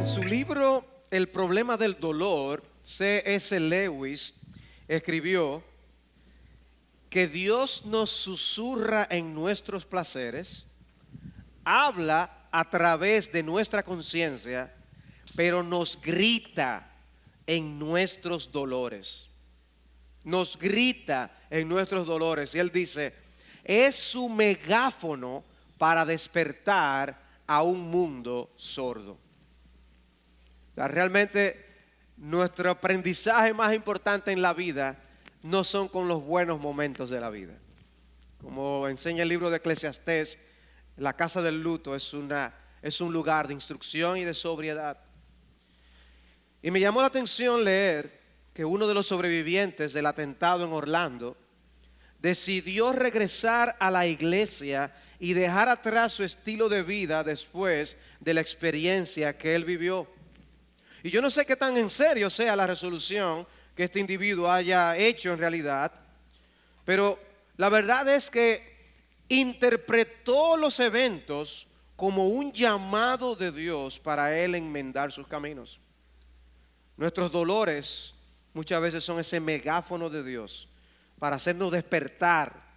su libro El problema del dolor, C.S. Lewis escribió que Dios nos susurra en nuestros placeres, habla a través de nuestra conciencia, pero nos grita en nuestros dolores. Nos grita en nuestros dolores. Y él dice, es su megáfono para despertar a un mundo sordo. O sea, realmente nuestro aprendizaje más importante en la vida no son con los buenos momentos de la vida. Como enseña el libro de Eclesiastés, la casa del luto es un lugar de instrucción y de sobriedad. Y me llamó la atención leer que uno de los sobrevivientes del atentado en Orlando decidió regresar a la iglesia y dejar atrás su estilo de vida después de la experiencia que él vivió. Y yo no sé qué tan en serio sea la resolución que este individuo haya hecho en realidad, pero la verdad es que interpretó los eventos como un llamado de Dios para él enmendar sus caminos. Nuestros dolores muchas veces son ese megáfono de Dios para hacernos despertar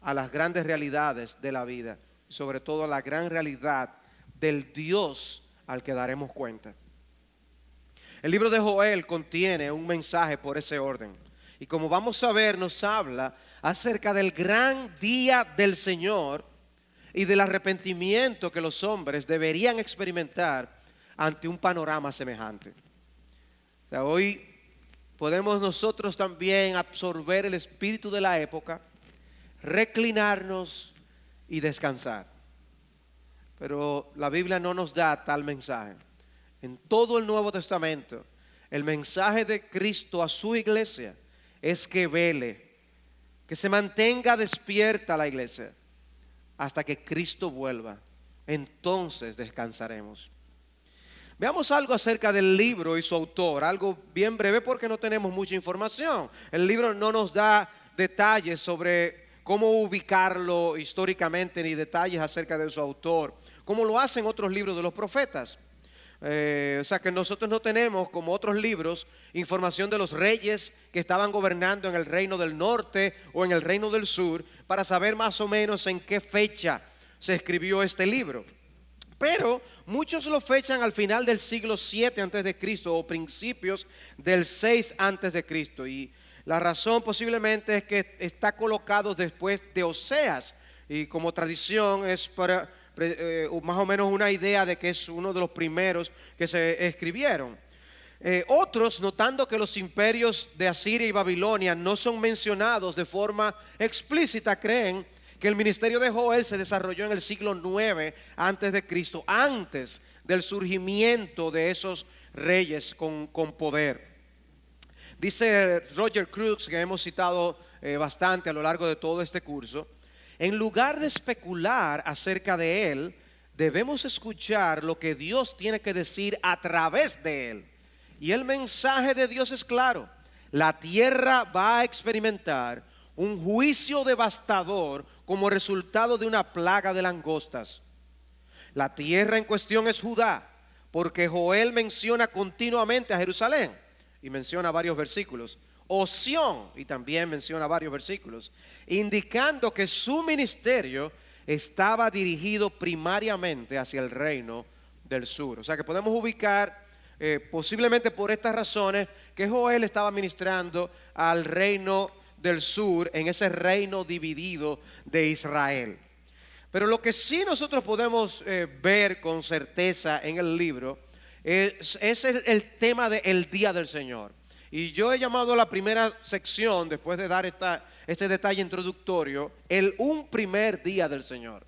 a las grandes realidades de la vida, y sobre todo a la gran realidad del Dios al que daremos cuenta. El libro de Joel contiene un mensaje por ese orden. Y como vamos a ver, nos habla acerca del gran día del Señor y del arrepentimiento que los hombres deberían experimentar ante un panorama semejante. O sea, hoy podemos nosotros también absorber el espíritu de la época, reclinarnos y descansar. Pero la Biblia no nos da tal mensaje. En todo el Nuevo Testamento, el mensaje de Cristo a su iglesia es que vele, que se mantenga despierta la iglesia hasta que Cristo vuelva. Entonces descansaremos. Veamos algo acerca del libro y su autor, algo bien breve porque no tenemos mucha información. El libro no nos da detalles sobre cómo ubicarlo históricamente ni detalles acerca de su autor, como lo hacen otros libros de los profetas. O sea que nosotros no tenemos, como otros libros, información de los reyes que estaban gobernando en el reino del norte o en el reino del sur para saber más o menos en qué fecha se escribió este libro. Pero muchos lo fechan al final del siglo 7 antes de Cristo o principios del 6 antes de Cristo. Y la razón posiblemente es que está colocado después de Oseas. Y como tradición es para más o menos una idea de que es uno de los primeros que se escribieron. Otros, notando que los imperios de Asiria y Babilonia no son mencionados de forma explícita, creen que el ministerio de Joel se desarrolló en el siglo 9 antes de Cristo, antes del surgimiento de esos reyes con poder. Dice Roger Crooks, que hemos citado bastante a lo largo de todo este curso, en lugar de especular acerca de él, debemos escuchar lo que Dios tiene que decir a través de él. Y el mensaje de Dios es claro: la tierra va a experimentar un juicio devastador como resultado de una plaga de langostas. La tierra en cuestión es Judá, porque Joel menciona continuamente a Jerusalén y menciona varios versículos. O Sión, y también menciona varios versículos, indicando que su ministerio estaba dirigido primariamente hacia el reino del sur. O sea que podemos ubicar posiblemente por estas razones que Joel estaba ministrando al reino del sur, en ese reino dividido de Israel. Pero lo que sí nosotros podemos ver con certeza en el libro es el tema del día del Señor. Y yo he llamado a la primera sección, después de dar este detalle introductorio, un primer día del Señor.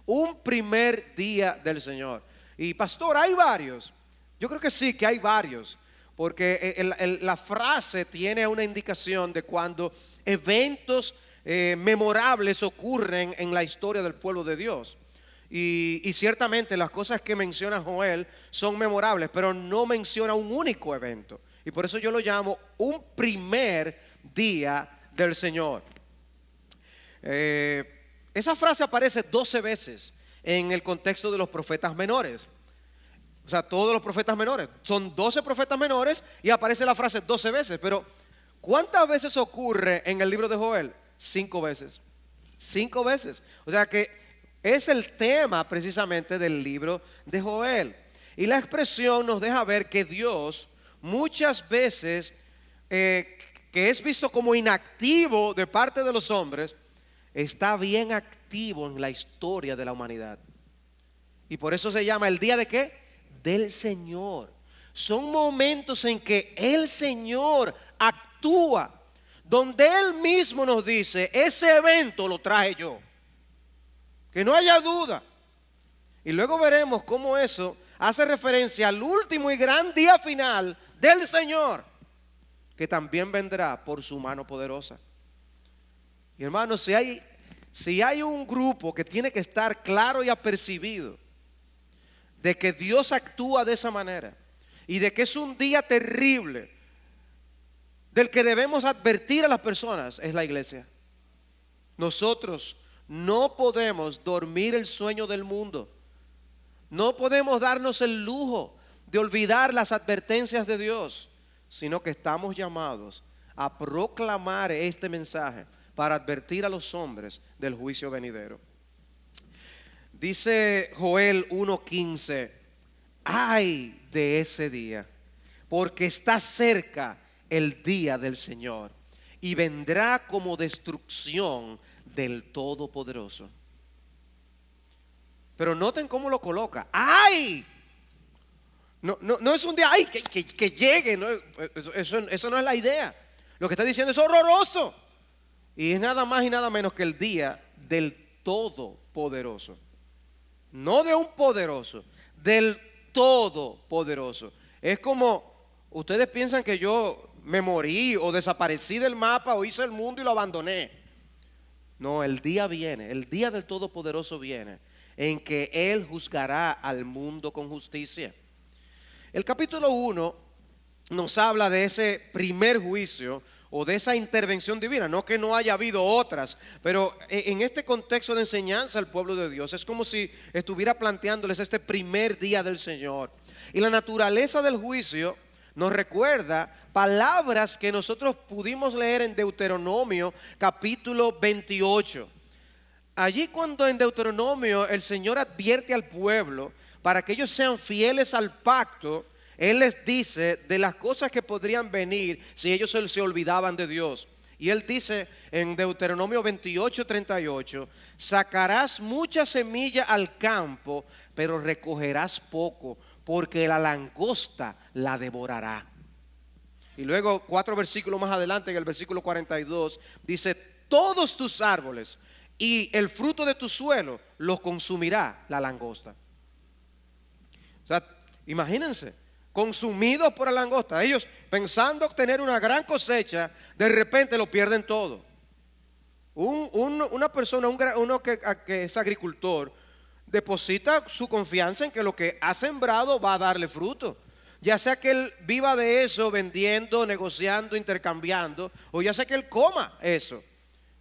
Un primer día del Señor. Y pastor, hay varios. Yo creo que sí, que hay varios. Porque la frase tiene una indicación de cuando eventos memorables ocurren en la historia del pueblo de Dios. Y ciertamente las cosas que menciona Joel son memorables, pero no menciona un único evento. Y por eso yo lo llamo un primer día del Señor. Esa frase aparece 12 veces en el contexto de los profetas menores. O sea, todos los profetas menores. Son 12 profetas menores y aparece la frase 12 veces. Pero ¿cuántas veces ocurre en el libro de Joel? 5 veces. 5 veces. O sea que es el tema precisamente del libro de Joel. Y la expresión nos deja ver que Dios muchas veces, que es visto como inactivo de parte de los hombres, está bien activo en la historia de la humanidad. Y por eso se llama el día de ¿qué? Del Señor. Son momentos en que el Señor actúa, donde Él mismo nos dice, ese evento lo traje yo, que no haya duda. Y luego veremos cómo eso hace referencia al último y gran día final del Señor, que también vendrá por su mano poderosa. Y hermanos, si hay un grupo que tiene que estar claro y apercibido de que Dios actúa de esa manera y de que es un día terrible del que debemos advertir a las personas, es la iglesia. Nosotros no podemos dormir el sueño del mundo. No podemos darnos el lujo de olvidar las advertencias de Dios, sino que estamos llamados a proclamar este mensaje para advertir a los hombres del juicio venidero. Dice Joel 1:15, ay de ese día, porque está cerca el día del Señor y vendrá como destrucción del Todopoderoso. Pero noten cómo lo coloca. ¡Ay! No es un día, ¡ay! Que llegue. No, eso no es la idea. Lo que está diciendo es horroroso. Y es nada más y nada menos que el día del Todopoderoso. No de un poderoso, del Todopoderoso. Es como, ustedes piensan que yo me morí o desaparecí del mapa o hice el mundo y lo abandoné. No, el día viene, el día del Todopoderoso viene, en que Él juzgará al mundo con justicia. El capítulo 1 nos habla de ese primer juicio o de esa intervención divina. No que no haya habido otras, pero en este contexto de enseñanza al pueblo de Dios es como si estuviera planteándoles este primer día del Señor. Y la naturaleza del juicio nos recuerda palabras que nosotros pudimos leer en Deuteronomio capítulo 28. Allí cuando en Deuteronomio el Señor advierte al pueblo para que ellos sean fieles al pacto, Él les dice de las cosas que podrían venir si ellos se olvidaban de Dios. Y Él dice en Deuteronomio 28:38, sacarás mucha semilla al campo, pero recogerás poco, porque la langosta la devorará. Y luego 4 versículos más adelante, en el versículo 42, dice, todos tus árboles y el fruto de tu suelo los consumirá la langosta. O sea, imagínense, consumidos por la langosta. Ellos pensando obtener una gran cosecha, de repente lo pierden todo. Una persona, uno que es agricultor, deposita su confianza en que lo que ha sembrado va a darle fruto. Ya sea que él viva de eso, vendiendo, negociando, intercambiando, o ya sea que él coma eso.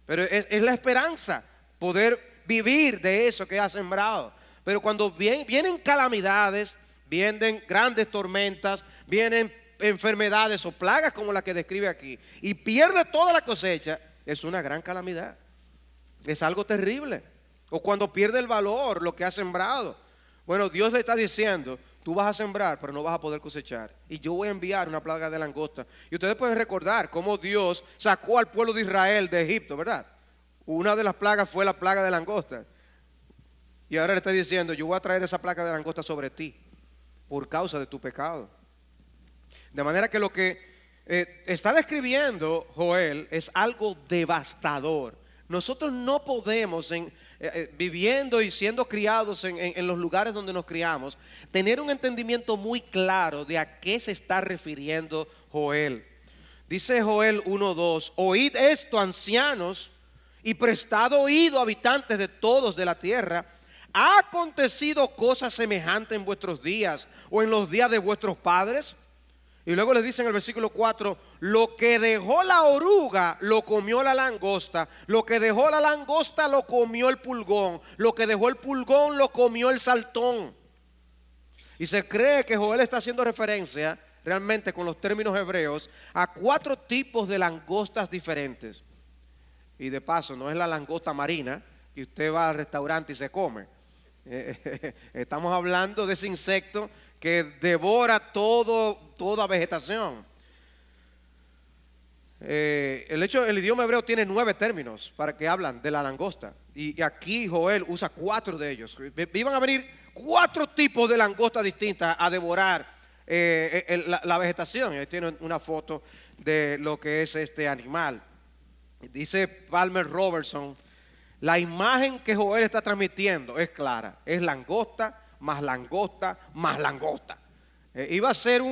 Pero es la esperanza, poder vivir de eso que ha sembrado. Pero cuando vienen calamidades, vienen grandes tormentas, vienen enfermedades o plagas como la que describe aquí, y pierde toda la cosecha, es una gran calamidad. Es algo terrible. O cuando pierde el valor lo que ha sembrado. Bueno, Dios le está diciendo, tú vas a sembrar, pero no vas a poder cosechar. Y yo voy a enviar una plaga de langosta. Y ustedes pueden recordar cómo Dios sacó al pueblo de Israel de Egipto, ¿verdad? Una de las plagas fue la plaga de langosta. Y ahora le está diciendo, yo voy a traer esa plaga de langosta sobre ti por causa de tu pecado. De manera que lo que está describiendo Joel es algo devastador. Nosotros no podemos, viviendo y siendo criados en los lugares donde nos criamos, tener un entendimiento muy claro de a qué se está refiriendo Joel. Dice Joel 1:2, oíd esto, ancianos, y prestad oído, habitantes de todos de la tierra. ¿Ha acontecido cosa semejante en vuestros días o en los días de vuestros padres? Y luego les dice en el versículo 4, lo que dejó la oruga lo comió la langosta, lo que dejó la langosta lo comió el pulgón, lo que dejó el pulgón lo comió el saltón. Y se cree que Joel está haciendo referencia, realmente con los términos hebreos, a 4 tipos de langostas diferentes. Y de paso, no es la langosta marina que usted va al restaurante y se come. Estamos hablando de ese insecto que devora toda vegetación. El idioma hebreo tiene 9 términos para que hablan de la langosta. Y aquí Joel usa 4 de ellos. Iban a venir 4 tipos de langostas distintas a devorar la vegetación. Ahí tienen una foto de lo que es este animal. Dice Palmer Robertson, la imagen que Joel está transmitiendo es clara. Es langosta, más langosta, más langosta. Iba a ser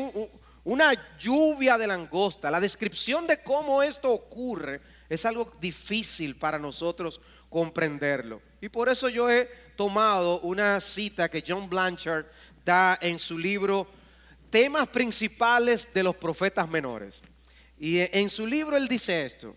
una lluvia de langosta. La descripción de cómo esto ocurre es algo difícil para nosotros comprenderlo. Y por eso yo he tomado una cita que John Blanchard da en su libro Temas Principales de los Profetas Menores. Y en su libro él dice esto: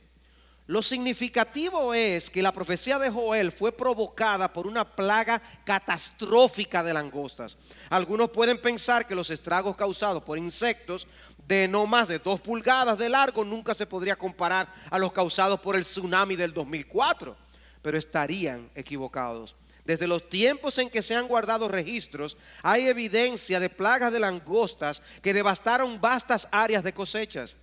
lo significativo es que la profecía de Joel fue provocada por una plaga catastrófica de langostas. Algunos pueden pensar que los estragos causados por insectos de no más de 2 pulgadas de largo nunca se podría comparar a los causados por el tsunami del 2004, pero estarían equivocados. Desde los tiempos en que se han guardado registros, hay evidencia de plagas de langostas que devastaron vastas áreas de cosechas.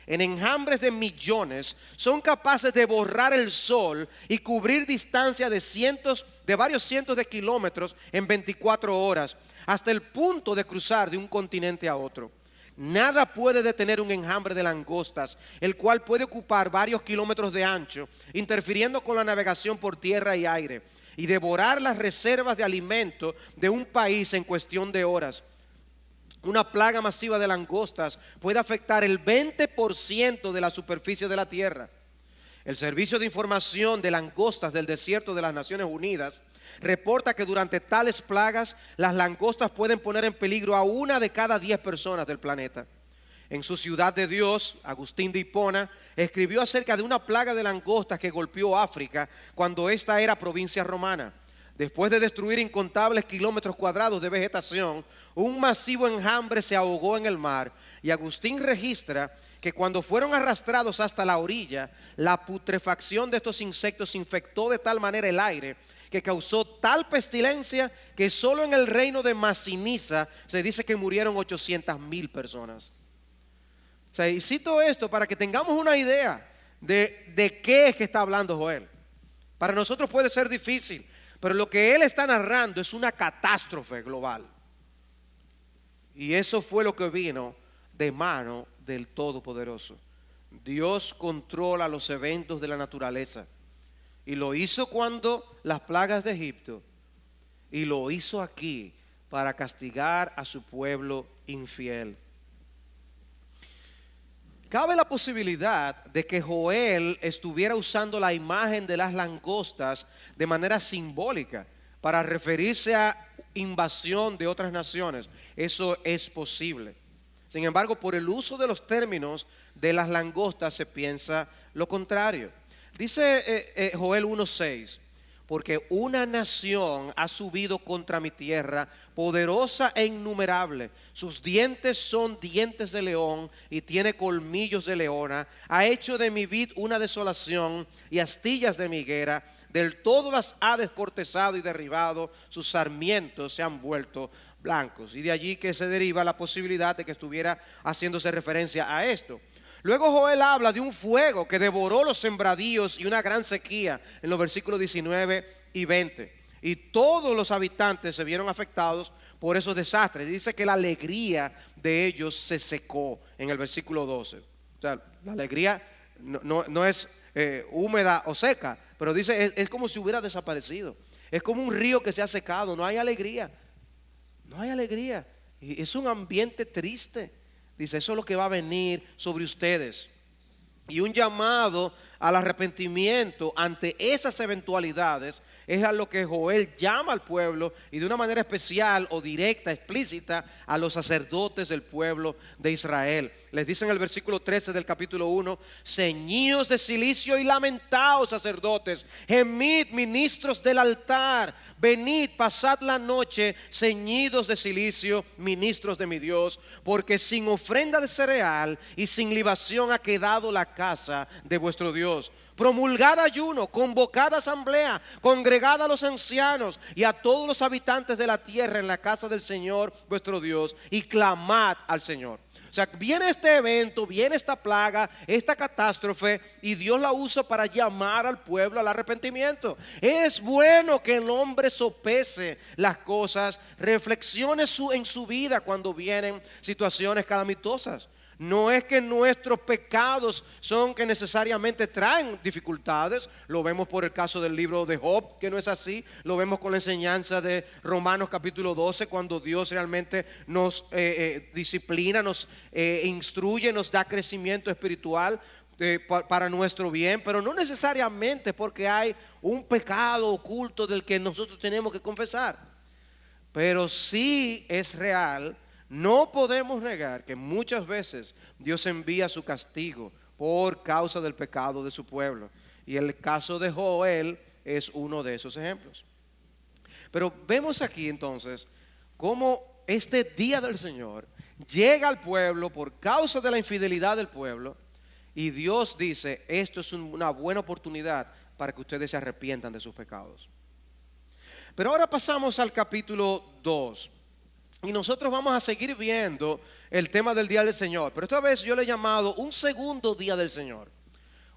En enjambres de millones, son capaces de borrar el sol y cubrir distancias de varios cientos de kilómetros en 24 horas, hasta el punto de cruzar de un continente a otro. Nada puede detener un enjambre de langostas, el cual puede ocupar varios kilómetros de ancho, interfiriendo con la navegación por tierra y aire, y devorar las reservas de alimento de un país en cuestión de horas. Una plaga masiva de langostas puede afectar el 20% de la superficie de la tierra. El Servicio de Información de Langostas del Desierto de las Naciones Unidas reporta que durante tales plagas las langostas pueden poner en peligro a 1 de cada 10 personas del planeta. En su Ciudad de Dios, Agustín de Hipona escribió acerca de una plaga de langostas que golpeó África cuando esta era provincia romana. Después de destruir incontables kilómetros cuadrados de vegetación, un masivo enjambre se ahogó en el mar, y Agustín registra que cuando fueron arrastrados hasta la orilla, la putrefacción de estos insectos infectó de tal manera el aire que causó tal pestilencia que solo en el reino de Masinisa se dice que murieron 800,000 personas. O sea, y cito esto para que tengamos una idea de qué es que está hablando Joel. Para nosotros puede ser difícil, pero lo que él está narrando es una catástrofe global. Y eso fue lo que vino de mano del Todopoderoso. Dios controla los eventos de la naturaleza. Y lo hizo cuando las plagas de Egipto. Y lo hizo aquí para castigar a su pueblo infiel. Cabe la posibilidad de que Joel estuviera usando la imagen de las langostas de manera simbólica para referirse a invasión de otras naciones. Eso es posible. Sin embargo, por el uso de los términos de las langostas se piensa lo contrario. Dice Joel 1:6: porque una nación ha subido contra mi tierra, poderosa e innumerable. Sus dientes son dientes de león y tiene colmillos de leona. Ha hecho de mi vid una desolación y astillas de mi higuera. Del todo las ha descortezado y derribado. Sus sarmientos se han vuelto blancos. Y de allí que se deriva la posibilidad de que estuviera haciéndose referencia a esto. Luego Joel habla de un fuego que devoró los sembradíos y una gran sequía en los versículos 19 y 20. Y todos los habitantes se vieron afectados por esos desastres. Dice que la alegría de ellos se secó en el versículo 12. O sea, la alegría no es húmeda o seca, pero dice es como si hubiera desaparecido. Es como un río que se ha secado, no hay alegría. No hay alegría. Y es un ambiente triste. Dice, eso es lo que va a venir sobre ustedes. Y un llamado al arrepentimiento ante esas eventualidades es a lo que Joel llama al pueblo y de una manera especial o directa, explícita, a los sacerdotes del pueblo de Israel. Les dice en el versículo 13 del capítulo 1: ceñíos de cilicio y lamentaos, sacerdotes, gemid, ministros del altar, venid, pasad la noche ceñidos de cilicio, ministros de mi Dios, porque sin ofrenda de cereal y sin libación ha quedado la casa de vuestro Dios. Promulgad ayuno, convocad asamblea, congregad a los ancianos y a todos los habitantes de la tierra en la casa del Señor vuestro Dios, y clamad al Señor. O sea, viene este evento, viene esta plaga, esta catástrofe, y Dios la usa para llamar al pueblo al arrepentimiento. Es bueno que el hombre sopese las cosas, reflexione en su vida cuando vienen situaciones calamitosas. No es que nuestros pecados son que necesariamente traen dificultades. Lo vemos por el caso del libro de Job, que no es así. Lo vemos con la enseñanza de Romanos capítulo 12, cuando Dios realmente nos disciplina, nos instruye, nos da crecimiento espiritual para nuestro bien. Pero no necesariamente porque hay un pecado oculto del que nosotros tenemos que confesar. Pero sí es real. No podemos negar que muchas veces Dios envía su castigo por causa del pecado de su pueblo. Y el caso de Joel es uno de esos ejemplos. Pero vemos aquí entonces cómo este día del Señor llega al pueblo por causa de la infidelidad del pueblo. Y Dios dice: esto es una buena oportunidad para que ustedes se arrepientan de sus pecados. Pero ahora pasamos al capítulo 2. Y nosotros vamos a seguir viendo el tema del día del Señor. Pero esta vez yo le he llamado un segundo día del Señor.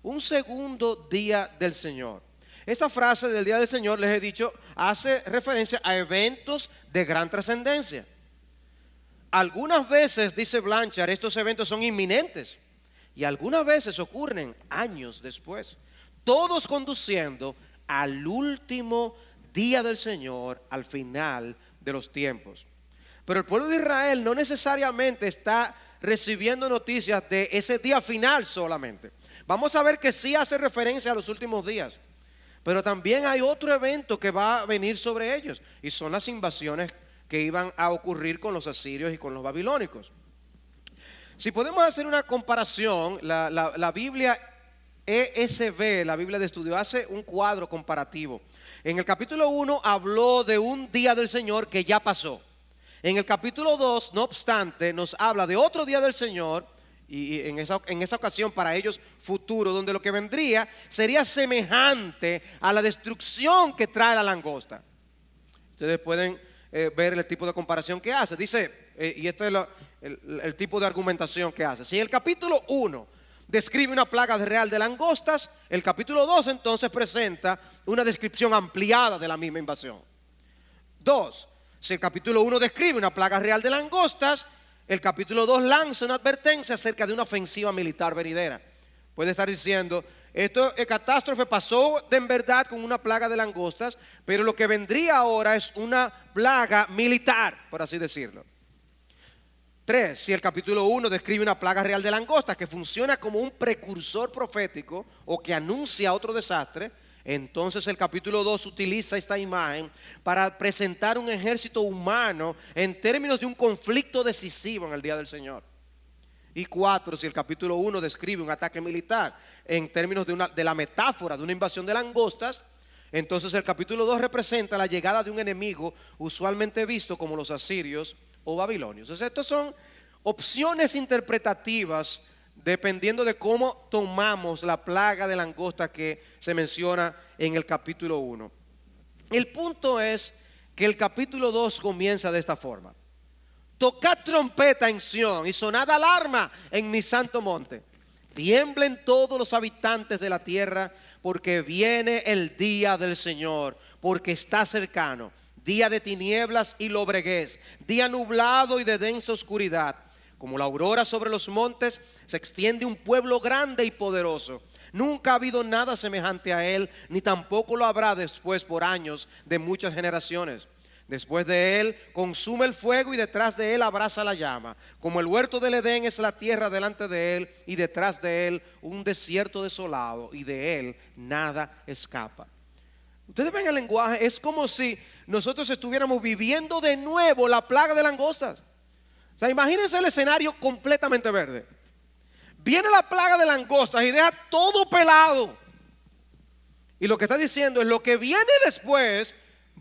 Un segundo día del Señor. Esta frase del día del Señor, les he dicho, hace referencia a eventos de gran trascendencia. Algunas veces, dice Blanchard, estos eventos son inminentes. Y algunas veces ocurren años después. Todos conduciendo al último día del Señor, al final de los tiempos. Pero el pueblo de Israel no necesariamente está recibiendo noticias de ese día final solamente. Vamos a ver que sí hace referencia a los últimos días. Pero también hay otro evento que va a venir sobre ellos. Y son las invasiones que iban a ocurrir con los asirios y con los babilónicos. Si podemos hacer una comparación, la Biblia ESV, la Biblia de estudio, hace un cuadro comparativo. En el capítulo 1 habló de un día del Señor que ya pasó. En el capítulo 2, no obstante, nos habla de otro día del Señor, y en esa ocasión para ellos futuro, donde lo que vendría sería semejante a la destrucción que trae la langosta. Ustedes pueden ver el tipo de comparación que hace. Dice, y este es el tipo de argumentación que hace. Si el capítulo 1 describe una plaga real de langostas, el capítulo 2 entonces presenta una descripción ampliada de la misma invasión. 2. Si el capítulo 1 describe una plaga real de langostas, el capítulo 2 lanza una advertencia acerca de una ofensiva militar venidera. Puede estar diciendo, esto catástrofe pasó en verdad con una plaga de langostas, pero lo que vendría ahora es una plaga militar, por así decirlo. 3. Si el capítulo 1 describe una plaga real de langostas que funciona como un precursor profético o que anuncia otro desastre, entonces el capítulo 2 utiliza esta imagen para presentar un ejército humano en términos de un conflicto decisivo en el día del Señor. Y 4, si el capítulo 1 describe un ataque militar en términos de la metáfora de una invasión de langostas, entonces el capítulo 2 representa la llegada de un enemigo usualmente visto como los asirios o babilonios. Entonces, estas son opciones interpretativas dependiendo de cómo tomamos la plaga de langosta que se menciona en el capítulo 1. El punto es que el capítulo 2 comienza de esta forma: tocad trompeta en Sión y sonad alarma en mi santo monte. Tiemblen todos los habitantes de la tierra, porque viene el día del Señor, porque está cercano. Día de tinieblas y lobreguez, día nublado y de densa oscuridad. Como la aurora sobre los montes, se extiende un pueblo grande y poderoso. Nunca ha habido nada semejante a él, ni tampoco lo habrá después por años de muchas generaciones. Después de él consume el fuego y detrás de él abraza la llama. Como el huerto del Edén es la tierra delante de él y detrás de él un desierto desolado, y de él nada escapa. Ustedes ven el lenguaje, es como si nosotros estuviéramos viviendo de nuevo la plaga de langostas. O sea, imagínense el escenario completamente verde. Viene la plaga de langostas y deja todo pelado. Y lo que está diciendo es lo que viene después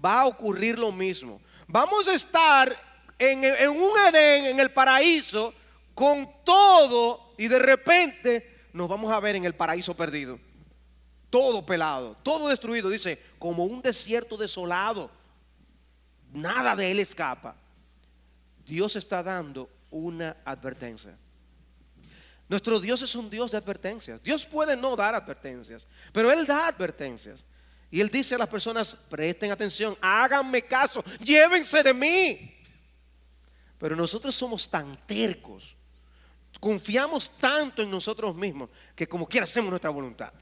va a ocurrir lo mismo. Vamos a estar en un Edén, en el paraíso, con todo, y de repente nos vamos a ver en el paraíso perdido. Todo pelado, todo destruido, dice, como un desierto desolado. Nada de él escapa. Dios está dando una advertencia. Nuestro Dios es un Dios de advertencias. Dios puede no dar advertencias, pero Él da advertencias. Y Él dice a las personas, presten atención, háganme caso, llévense de mí. Pero nosotros somos tan tercos, confiamos tanto en nosotros mismos, que como quiera hacemos nuestra voluntad.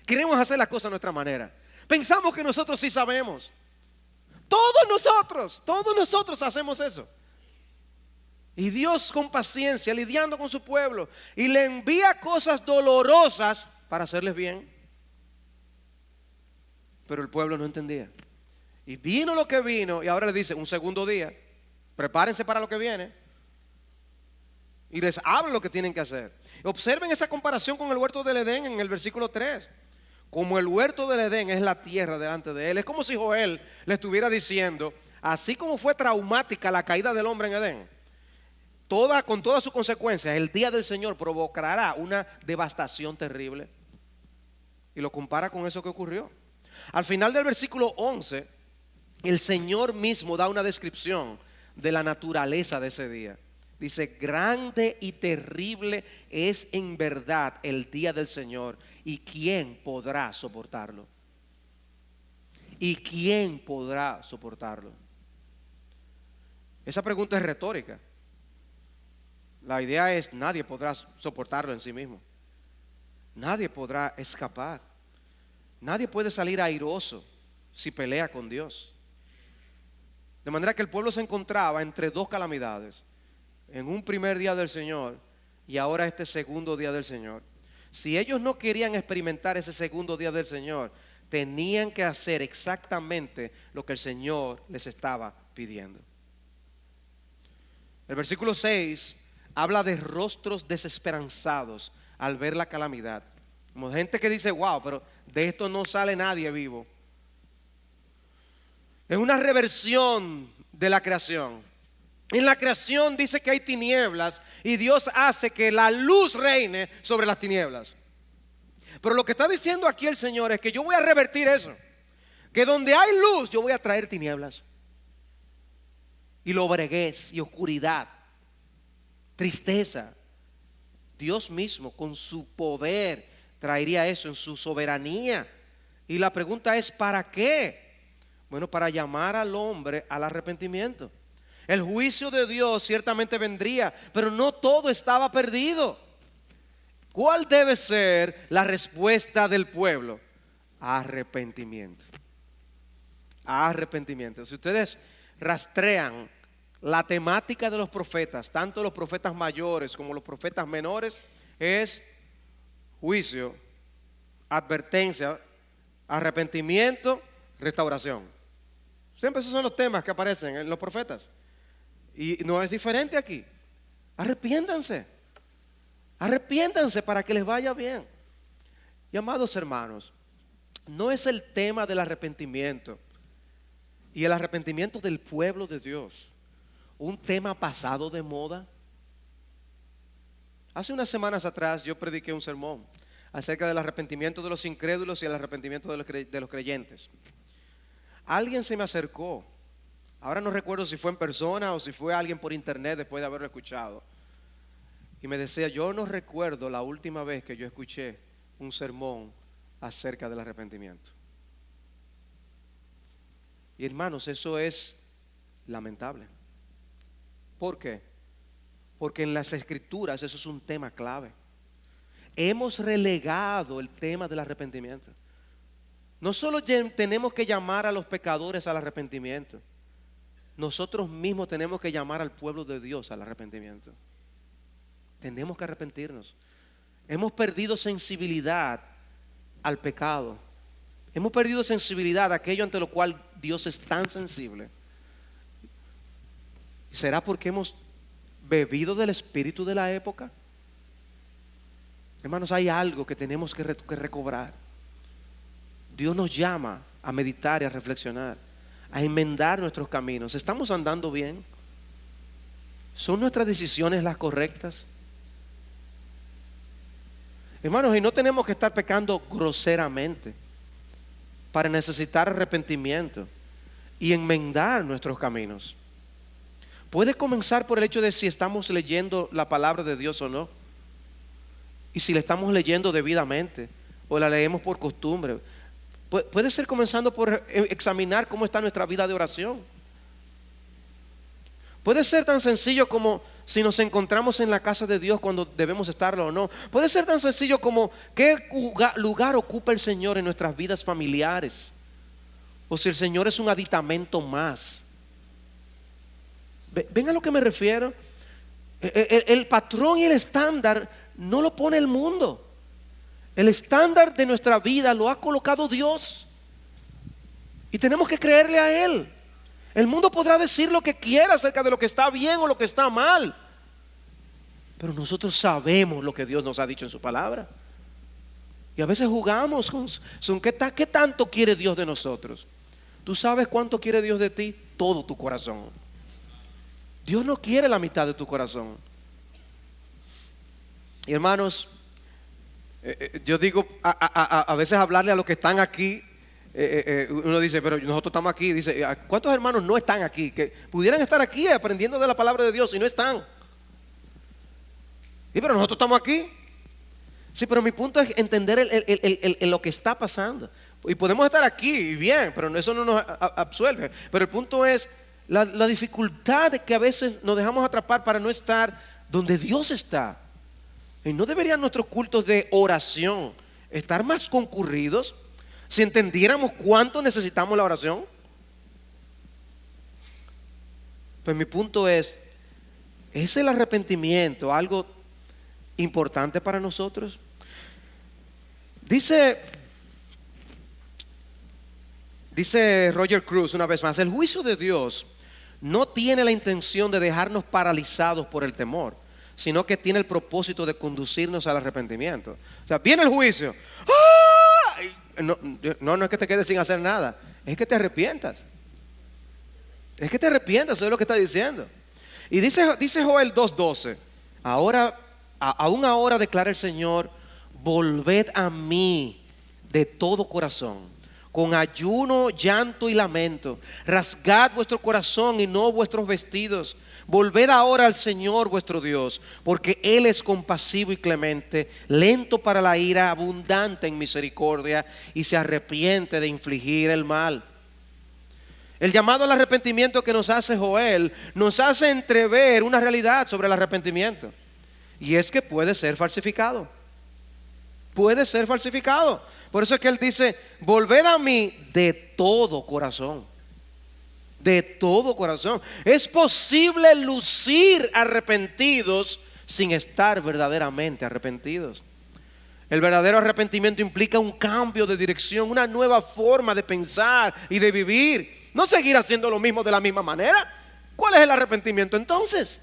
Queremos hacer las cosas a nuestra manera. Pensamos que nosotros sí sabemos. Todos nosotros hacemos eso. Y Dios con paciencia, lidiando con su pueblo, y le envía cosas dolorosas para hacerles bien. Pero el pueblo no entendía. Y vino lo que vino, y ahora le dice, un segundo día, prepárense para lo que viene. Y les habla lo que tienen que hacer. Observen esa comparación con el huerto del Edén en el versículo 3. Como el huerto del Edén es la tierra delante de él. Es como si Joel le estuviera diciendo, así como fue traumática la caída del hombre en Edén, con todas sus consecuencias, el día del Señor provocará una devastación terrible. Y lo compara con eso que ocurrió. Al final del versículo 11, el Señor mismo da una descripción de la naturaleza de ese día. Dice, grande y terrible es en verdad el día del Señor, ¿y quién podrá soportarlo? ¿Y quién podrá soportarlo? Esa pregunta es retórica. La idea es, nadie podrá soportarlo en sí mismo. Nadie podrá escapar. Nadie puede salir airoso si pelea con Dios. De manera que el pueblo se encontraba entre dos calamidades. En un primer día del Señor y ahora este segundo día del Señor. Si ellos no querían experimentar ese segundo día del Señor, tenían que hacer exactamente lo que el Señor les estaba pidiendo. El versículo 6 habla de rostros desesperanzados al ver la calamidad. Como gente que dice, wow, pero de esto no sale nadie vivo. Es una reversión de la creación. En la creación dice que hay tinieblas y Dios hace que la luz reine sobre las tinieblas. Pero lo que está diciendo aquí el Señor es que yo voy a revertir eso. Que donde hay luz yo voy a traer tinieblas. Y lobreguez y oscuridad. Tristeza. Dios mismo con su poder traería eso en su soberanía. Y la pregunta es, ¿para qué? Bueno, para llamar al hombre al arrepentimiento. El juicio de Dios ciertamente vendría, pero no todo estaba perdido. ¿Cuál debe ser la respuesta del pueblo? Arrepentimiento. Arrepentimiento. Si ustedes rastrean la temática de los profetas, tanto los profetas mayores como los profetas menores, es juicio, advertencia, arrepentimiento, restauración. Siempre esos son los temas que aparecen en los profetas. Y no es diferente aquí. Arrepiéntanse. Arrepiéntanse para que les vaya bien. Y amados hermanos, no es el tema del arrepentimiento y el arrepentimiento del pueblo de Dios un tema pasado de moda. Hace unas semanas atrás yo prediqué un sermón acerca del arrepentimiento de los incrédulos y el arrepentimiento de los creyentes. Alguien se me acercó, ahora no recuerdo si fue en persona o si fue alguien por internet después de haberlo escuchado, y me decía, yo no recuerdo la última vez que yo escuché un sermón acerca del arrepentimiento. Y hermanos, eso es lamentable. ¿Por qué? Porque en las escrituras eso es un tema clave. Hemos relegado el tema del arrepentimiento. No solo tenemos que llamar a los pecadores al arrepentimiento, nosotros mismos tenemos que llamar al pueblo de Dios al arrepentimiento. Tenemos que arrepentirnos. Hemos perdido sensibilidad al pecado. Hemos perdido sensibilidad a aquello ante lo cual Dios es tan sensible. ¿Será porque hemos bebido del espíritu de la época? Hermanos, hay algo que tenemos que recobrar. Dios nos llama a meditar y a reflexionar, a enmendar nuestros caminos. ¿Estamos andando bien? ¿Son nuestras decisiones las correctas? Hermanos, y no tenemos que estar pecando groseramente para necesitar arrepentimiento y enmendar nuestros caminos. Puede comenzar por el hecho de si estamos leyendo la palabra de Dios o no, y si la estamos leyendo debidamente o la leemos por costumbre. Puede ser comenzando por examinar cómo está nuestra vida de oración. Puede ser tan sencillo como si nos encontramos en la casa de Dios cuando debemos estarlo o no. Puede ser tan sencillo como qué lugar ocupa el Señor en nuestras vidas familiares, o si el Señor es un aditamento más. ¿Ven a lo que me refiero? El patrón y el estándar no lo pone el mundo. El estándar de nuestra vida lo ha colocado Dios, y tenemos que creerle a Él. El mundo podrá decir lo que quiera acerca de lo que está bien o lo que está mal, pero nosotros sabemos lo que Dios nos ha dicho en su palabra. Y a veces jugamos con ¿qué tanto quiere Dios de nosotros? ¿Tú sabes cuánto quiere Dios de ti? Todo tu corazón. Dios no quiere la mitad de tu corazón. Y hermanos, yo digo, a veces hablarle a los que están aquí, uno dice, pero nosotros estamos aquí. Dice, ¿cuántos hermanos no están aquí? Que pudieran estar aquí aprendiendo de la palabra de Dios y no están. Sí, pero nosotros estamos aquí. Sí, pero mi punto es entender lo que está pasando. Y podemos estar aquí y bien, pero eso no nos absuelve. Pero el punto es la dificultad de que a veces nos dejamos atrapar para no estar donde Dios está. Y no deberían nuestros cultos de oración estar más concurridos si entendiéramos cuánto necesitamos la oración. Pues mi punto ¿es el arrepentimiento algo importante para nosotros? Dice Roger Cruz una vez más: el juicio de Dios no tiene la intención de dejarnos paralizados por el temor, sino que tiene el propósito de conducirnos al arrepentimiento. O sea, viene el juicio. ¡Ah! No es que te quedes sin hacer nada, es que te arrepientas. Es que te arrepientas, eso es lo que está diciendo. Y dice Joel 2:12: aún ahora declara el Señor, volved a mí de todo corazón, con ayuno, llanto y lamento. Rasgad vuestro corazón y no vuestros vestidos. Volved ahora al Señor vuestro Dios, porque Él es compasivo y clemente, lento para la ira, abundante en misericordia, y se arrepiente de infligir el mal. El llamado al arrepentimiento que nos hace Joel nos hace entrever una realidad sobre el arrepentimiento, y es que puede ser falsificado. Puede ser falsificado. Por eso es que él dice, volved a mí de todo corazón. De todo corazón. Es posible lucir arrepentidos sin estar verdaderamente arrepentidos. El verdadero arrepentimiento implica un cambio de dirección, una nueva forma de pensar y de vivir. No seguir haciendo lo mismo de la misma manera. ¿Cuál es el arrepentimiento entonces?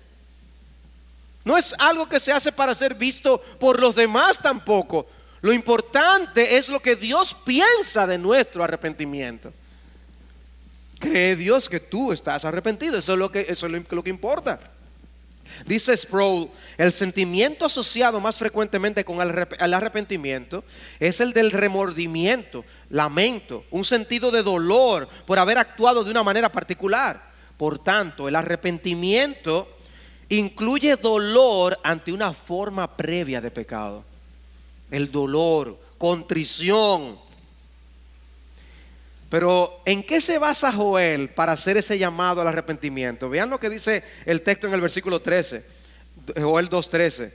No es algo que se hace para ser visto por los demás tampoco. Lo importante es lo que Dios piensa de nuestro arrepentimiento. Cree Dios que tú estás arrepentido. Eso es lo que importa. Dice Sproul, el sentimiento asociado más frecuentemente con el arrepentimiento es el del remordimiento, lamento, un sentido de dolor por haber actuado de una manera particular. Por tanto, el arrepentimiento incluye dolor ante una forma previa de pecado. El dolor, contrición. Pero ¿en qué se basa Joel para hacer ese llamado al arrepentimiento? Vean lo que dice el texto en el versículo 13, Joel 2:13.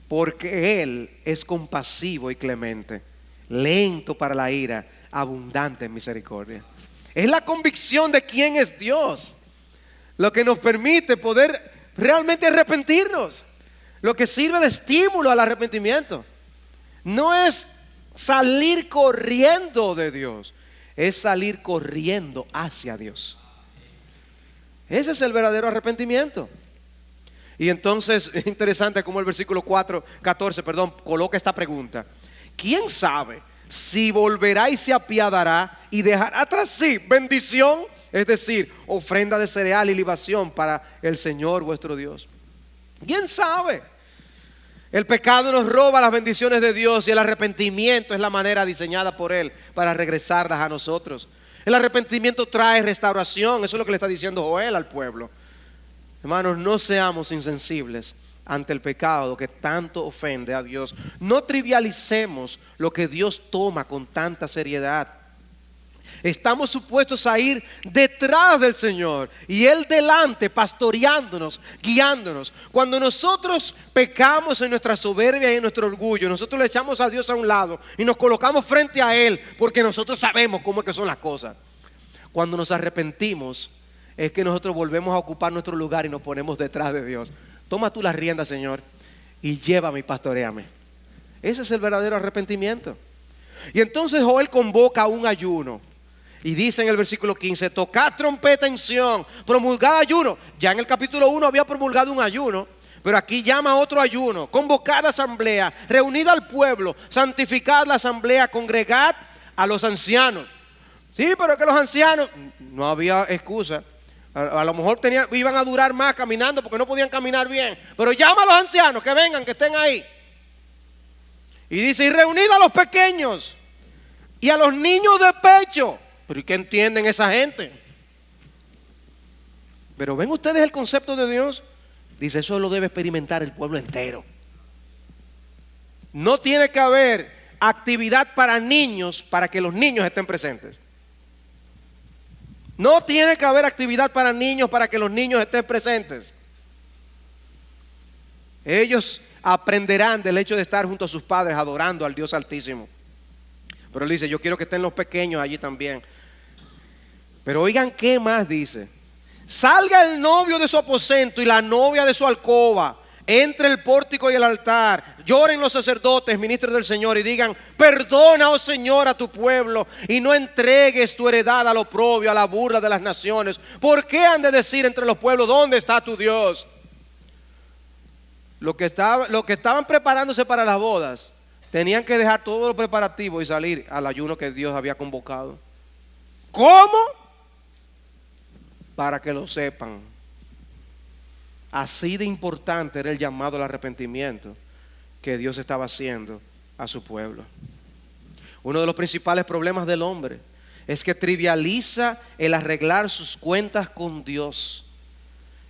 Porque Él es compasivo y clemente, lento para la ira, abundante en misericordia. Es la convicción de quién es Dios lo que nos permite poder realmente arrepentirnos, lo que sirve de estímulo al arrepentimiento. No es salir corriendo de Dios, es salir corriendo hacia Dios. Ese es el verdadero arrepentimiento. Y entonces es interesante cómo el versículo 14 coloca esta pregunta: ¿quién sabe si volverá y se apiadará y dejará tras sí bendición? Es decir, ofrenda de cereal y libación para el Señor vuestro Dios. ¿Quién sabe? El pecado nos roba las bendiciones de Dios y el arrepentimiento es la manera diseñada por Él para regresarlas a nosotros. El arrepentimiento trae restauración. Eso es lo que le está diciendo Joel al pueblo. Hermanos, no seamos insensibles ante el pecado que tanto ofende a Dios. No trivialicemos lo que Dios toma con tanta seriedad. Estamos supuestos a ir detrás del Señor y Él delante, pastoreándonos, guiándonos. Cuando nosotros pecamos en nuestra soberbia y en nuestro orgullo, nosotros le echamos a Dios a un lado y nos colocamos frente a Él porque nosotros sabemos cómo es que son las cosas. Cuando nos arrepentimos es que nosotros volvemos a ocupar nuestro lugar y nos ponemos detrás de Dios. Toma tú las riendas, Señor, y llévame y pastoréame. Ese es el verdadero arrepentimiento. Y entonces Joel convoca un ayuno. Y dice en el versículo 15: tocad trompeta en Sión, promulgad ayuno. Ya en el capítulo 1 había promulgado un ayuno, pero aquí llama a otro ayuno. Convocad asamblea, reunid al pueblo, santificad la asamblea, congregad a los ancianos. Sí, pero que los ancianos, no había excusa. A lo mejor iban a durar más caminando porque no podían caminar bien. Pero llama a los ancianos que vengan, que estén ahí. Y dice: y reunid a los pequeños y a los niños de pecho. Pero ¿y qué entienden esa gente? Pero ven ustedes el concepto de Dios. Dice: eso lo debe experimentar el pueblo entero. No tiene que haber actividad para niños para que los niños estén presentes. No tiene que haber actividad para niños para que los niños estén presentes. Ellos aprenderán del hecho de estar junto a sus padres adorando al Dios Altísimo. Pero él dice: yo quiero que estén los pequeños allí también. Pero oigan qué más dice: salga el novio de su aposento y la novia de su alcoba, entre el pórtico y el altar. Lloren los sacerdotes, ministros del Señor, y digan: perdona, oh Señor, a tu pueblo, y no entregues tu heredad al oprobio, a la burla de las naciones. ¿Por qué han de decir entre los pueblos: ¿dónde está tu Dios? Los que estaban preparándose para las bodas tenían que dejar todo lo preparativo y salir al ayuno que Dios había convocado. ¿Cómo? Para que lo sepan. Así de importante era el llamado al arrepentimiento que Dios estaba haciendo a su pueblo. Uno de los principales problemas del hombre es que trivializa el arreglar sus cuentas con Dios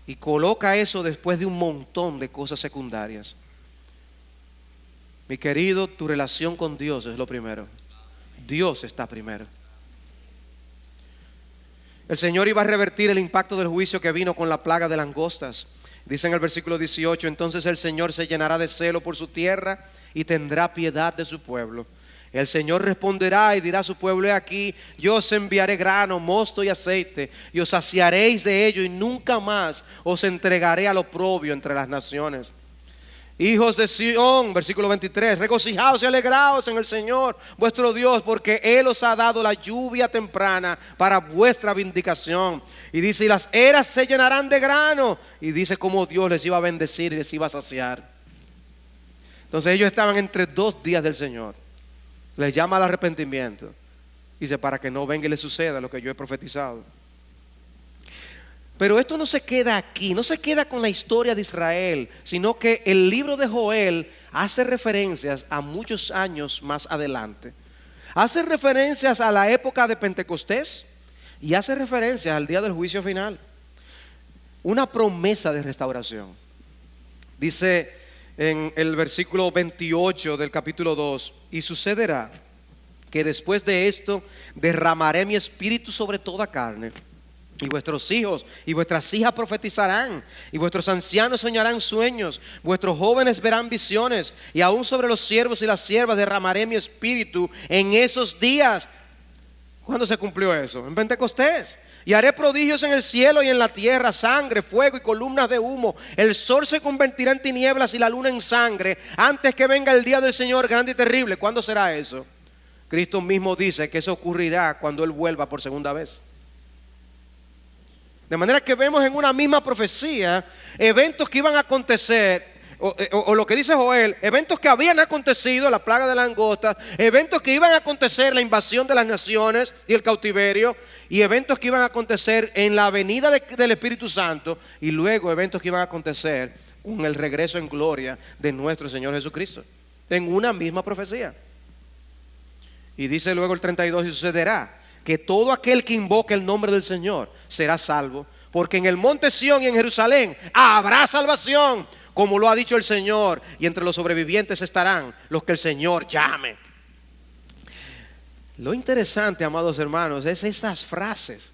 y coloca eso después de un montón de cosas secundarias. Mi querido, tu relación con Dios es lo primero. Dios está primero. El Señor iba a revertir el impacto del juicio que vino con la plaga de langostas. Dice en el versículo 18: entonces el Señor se llenará de celo por su tierra y tendrá piedad de su pueblo. El Señor responderá y dirá a su pueblo: he aquí, yo os enviaré grano, mosto y aceite, y os saciaréis de ello, y nunca más os entregaré al oprobio entre las naciones. Hijos de Sión, versículo 23: regocijaos y alegraos en el Señor vuestro Dios, porque Él os ha dado la lluvia temprana para vuestra vindicación. Y dice: y las eras se llenarán de grano. Y dice cómo Dios les iba a bendecir y les iba a saciar. Entonces ellos estaban entre dos días del Señor. Les llama al arrepentimiento. Dice: para que no venga y les suceda lo que yo he profetizado. Pero esto no se queda aquí, no se queda con la historia de Israel, sino que el libro de Joel hace referencias a muchos años más adelante. Hace referencias a la época de Pentecostés y hace referencias al día del juicio final. Una promesa de restauración. Dice en el versículo 28 del capítulo 2: y sucederá que después de esto derramaré mi espíritu sobre toda carne. Y vuestros hijos y vuestras hijas profetizarán, y vuestros ancianos soñarán sueños, vuestros jóvenes verán visiones, y aún sobre los siervos y las siervas derramaré mi espíritu en esos días. ¿Cuándo se cumplió eso? En Pentecostés. Y haré prodigios en el cielo y en la tierra, sangre, fuego y columnas de humo. El sol se convertirá en tinieblas y la luna en sangre, antes que venga el día del Señor grande y terrible. ¿Cuándo será eso? Cristo mismo dice que eso ocurrirá cuando Él vuelva por segunda vez. De manera que vemos en una misma profecía eventos que iban a acontecer, o lo que dice Joel, eventos que habían acontecido, la plaga de langostas, eventos que iban a acontecer, la invasión de las naciones y el cautiverio, y eventos que iban a acontecer en la venida del Espíritu Santo, y luego eventos que iban a acontecer con el regreso en gloria de nuestro Señor Jesucristo, en una misma profecía. Y dice luego el 32, y sucederá que todo aquel que invoque el nombre del Señor será salvo, porque en el monte Sión y en Jerusalén habrá salvación, como lo ha dicho el Señor, y entre los sobrevivientes estarán los que el Señor llame. Lo interesante, amados hermanos, es estas frases: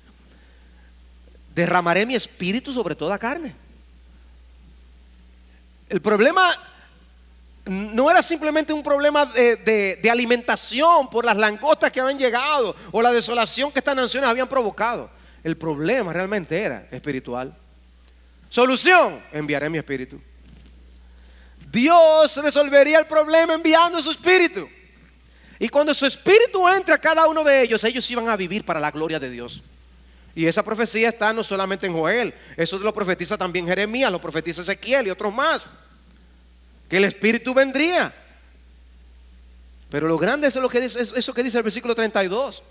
derramaré mi espíritu sobre toda carne. El problema no era simplemente un problema de alimentación por las langostas que habían llegado o la desolación que estas naciones habían provocado. El problema realmente era espiritual. Solución: enviaré mi espíritu. Dios resolvería el problema enviando su espíritu. Y cuando su espíritu entre a cada uno de ellos, ellos iban a vivir para la gloria de Dios. Y esa profecía está no solamente en Joel, eso lo profetiza también Jeremías, lo profetiza Ezequiel y otros más, que el espíritu vendría. Pero lo grande es lo que dice, eso que dice el versículo 32.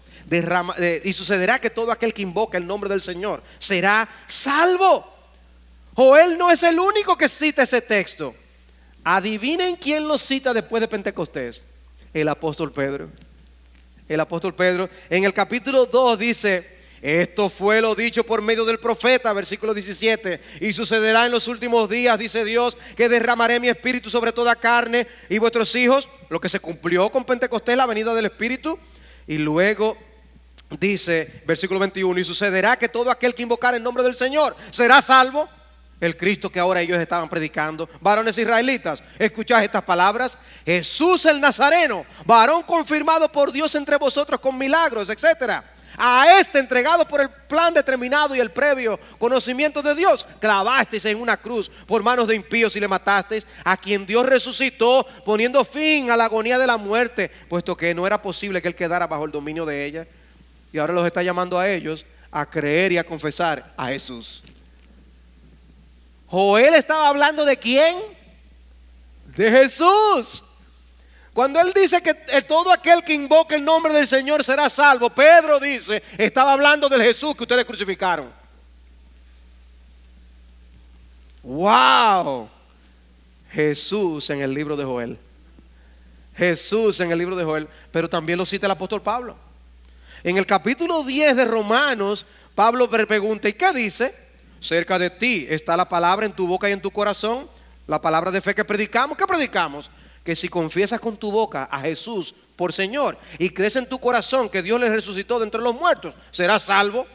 Y sucederá que todo aquel que invoca el nombre del Señor será salvo. Joel no es el único que cita ese texto. Adivinen quién lo cita después de Pentecostés. El apóstol Pedro. El apóstol Pedro en el capítulo 2 dice: esto fue lo dicho por medio del profeta, versículo 17. Y sucederá en los últimos días, dice Dios, que derramaré mi espíritu sobre toda carne, y vuestros hijos, lo que se cumplió con Pentecostés, la venida del espíritu. Y luego dice, versículo 21, y sucederá que todo aquel que invocar el nombre del Señor será salvo. El Cristo que ahora ellos estaban predicando. Varones israelitas, escuchad estas palabras: Jesús el Nazareno, varón confirmado por Dios entre vosotros con milagros, etcétera. A este, entregado por el plan determinado y el previo conocimiento de Dios, clavasteis en una cruz por manos de impíos y le matasteis, a quien Dios resucitó, poniendo fin a la agonía de la muerte, puesto que no era posible que él quedara bajo el dominio de ella. Y ahora los está llamando a ellos a creer y a confesar a Jesús. Joel estaba hablando ¿de quién? De Jesús. Cuando él dice que todo aquel que invoque el nombre del Señor será salvo, Pedro dice, estaba hablando del Jesús que ustedes crucificaron. ¡Wow! Jesús en el libro de Joel. Jesús en el libro de Joel, pero también lo cita el apóstol Pablo. En el capítulo 10 de Romanos, Pablo pregunta, ¿y qué dice? Cerca de ti está la palabra en tu boca y en tu corazón, la palabra de fe que predicamos. ¿Qué predicamos? Que si confiesas con tu boca a Jesús por Señor y crees en tu corazón que Dios le resucitó de entre los muertos, serás salvo.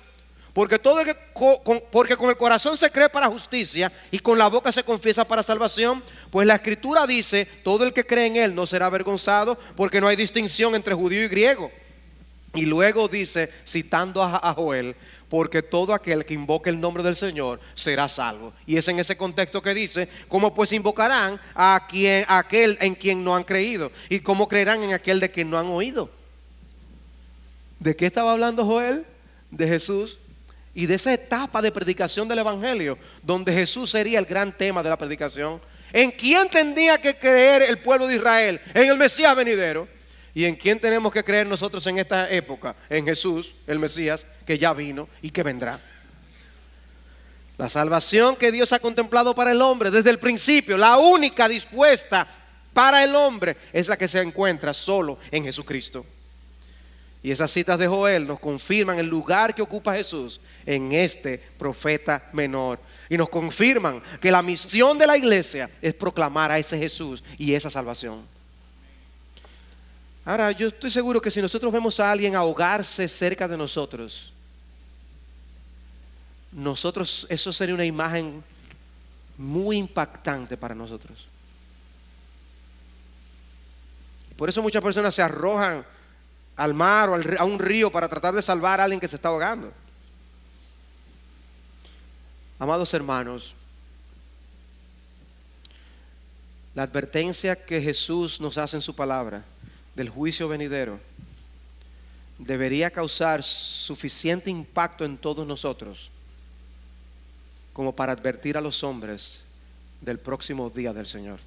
Porque con el corazón se cree para justicia y con la boca se confiesa para salvación. Pues la Escritura dice, todo el que cree en Él no será avergonzado, porque no hay distinción entre judío y griego. Y luego dice, citando a Joel, porque todo aquel que invoque el nombre del Señor será salvo. Y es en ese contexto que dice, ¿cómo pues invocarán a aquel en quien no han creído? ¿Y cómo creerán en aquel de quien no han oído? ¿De qué estaba hablando Joel? De Jesús. Y de esa etapa de predicación del Evangelio, donde Jesús sería el gran tema de la predicación. ¿En quién tendría que creer el pueblo de Israel? En el Mesías venidero. ¿Y en quién tenemos que creer nosotros en esta época? En Jesús, el Mesías, que ya vino y que vendrá. La salvación que Dios ha contemplado para el hombre desde el principio, la única dispuesta para el hombre, es la que se encuentra solo en Jesucristo. Y esas citas de Joel nos confirman el lugar que ocupa Jesús en este profeta menor. Y nos confirman que la misión de la iglesia es proclamar a ese Jesús y esa salvación. Ahora, yo estoy seguro que si nosotros vemos a alguien ahogarse cerca de nosotros, eso sería una imagen muy impactante para nosotros. Por eso muchas personas se arrojan al mar o a un río para tratar de salvar a alguien que se está ahogando. Amados hermanos, la advertencia que Jesús nos hace en su palabra del juicio venidero debería causar suficiente impacto en todos nosotros como para advertir a los hombres del próximo día del Señor,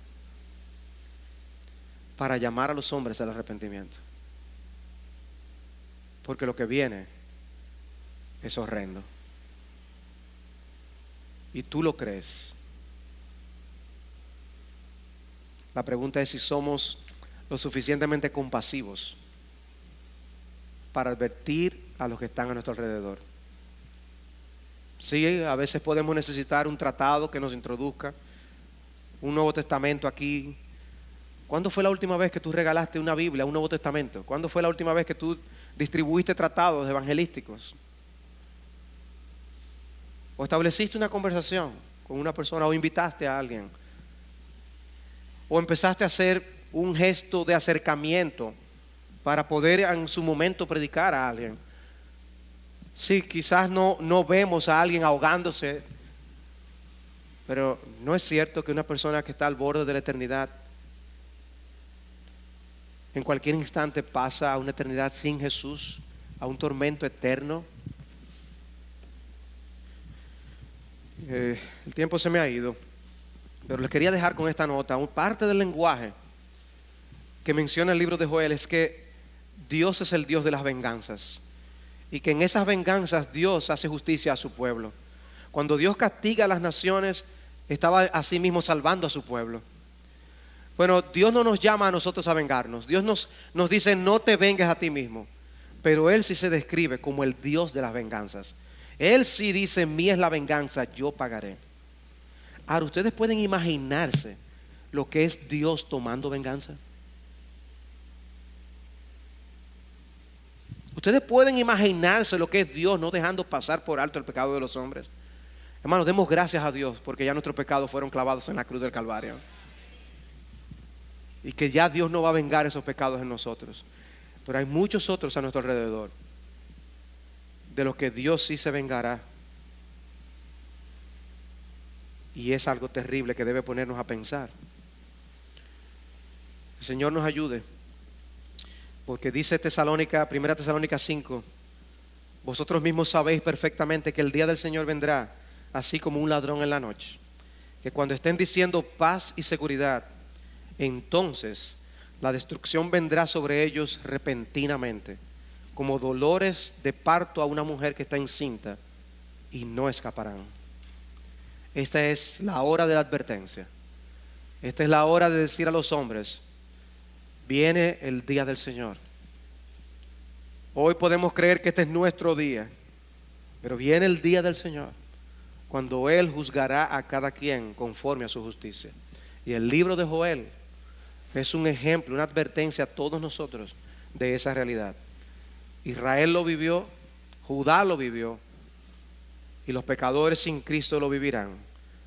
para llamar a los hombres al arrepentimiento, porque lo que viene es horrendo y tú lo crees. La pregunta es si somos lo suficientemente compasivos para advertir a los que están a nuestro alrededor. Sí, a veces podemos necesitar un tratado que nos introduzca un Nuevo Testamento aquí. ¿Cuándo fue la última vez que tú regalaste una Biblia, un Nuevo Testamento? ¿Cuándo fue la última vez que tú distribuiste tratados evangelísticos? ¿O estableciste una conversación con una persona o invitaste a alguien? ¿O empezaste a hacer un gesto de acercamiento para poder en su momento predicar a alguien? Sí, quizás no vemos a alguien ahogándose, pero no es cierto que una persona que está al borde de la eternidad en cualquier instante pasa a una eternidad sin Jesús, a un tormento eterno. El tiempo se me ha ido, pero les quería dejar con esta nota. Parte del lenguaje que menciona el libro de Joel es que Dios es el Dios de las venganzas y que en esas venganzas Dios hace justicia a su pueblo. Cuando Dios castiga a las naciones, estaba así mismo salvando a su pueblo. Bueno, Dios no nos llama a nosotros a vengarnos. Dios nos dice: no te vengues a ti mismo. Pero Él sí se describe como el Dios de las venganzas. Él sí dice: mía es la venganza, yo pagaré. Ahora, ¿ustedes pueden imaginarse lo que es Dios tomando venganza? ¿Ustedes pueden imaginarse lo que es Dios no dejando pasar por alto el pecado de los hombres? Hermanos, demos gracias a Dios porque ya nuestros pecados fueron clavados en la cruz del Calvario. Y que ya Dios no va a vengar esos pecados en nosotros. Pero hay muchos otros a nuestro alrededor de los que Dios sí se vengará. Y es algo terrible que debe ponernos a pensar. El Señor nos ayude. Porque dice Tesalónica, 1 Tesalónica 5: vosotros mismos sabéis perfectamente que el día del Señor vendrá así como un ladrón en la noche. Que cuando estén diciendo paz y seguridad, entonces la destrucción vendrá sobre ellos repentinamente, como dolores de parto a una mujer que está encinta, y no escaparán. Esta es la hora de la advertencia. Esta es la hora de decir a los hombres: viene el día del Señor. Hoy podemos creer que este es nuestro día, pero viene el día del Señor, cuando Él juzgará a cada quien conforme a su justicia. Y el libro de Joel es un ejemplo, una advertencia a todos nosotros de esa realidad. Israel lo vivió, Judá lo vivió, y los pecadores sin Cristo lo vivirán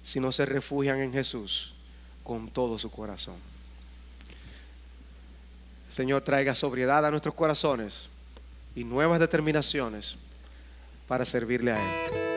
si no se refugian en Jesús con todo su corazón. Señor, traiga sobriedad a nuestros corazones y nuevas determinaciones para servirle a Él.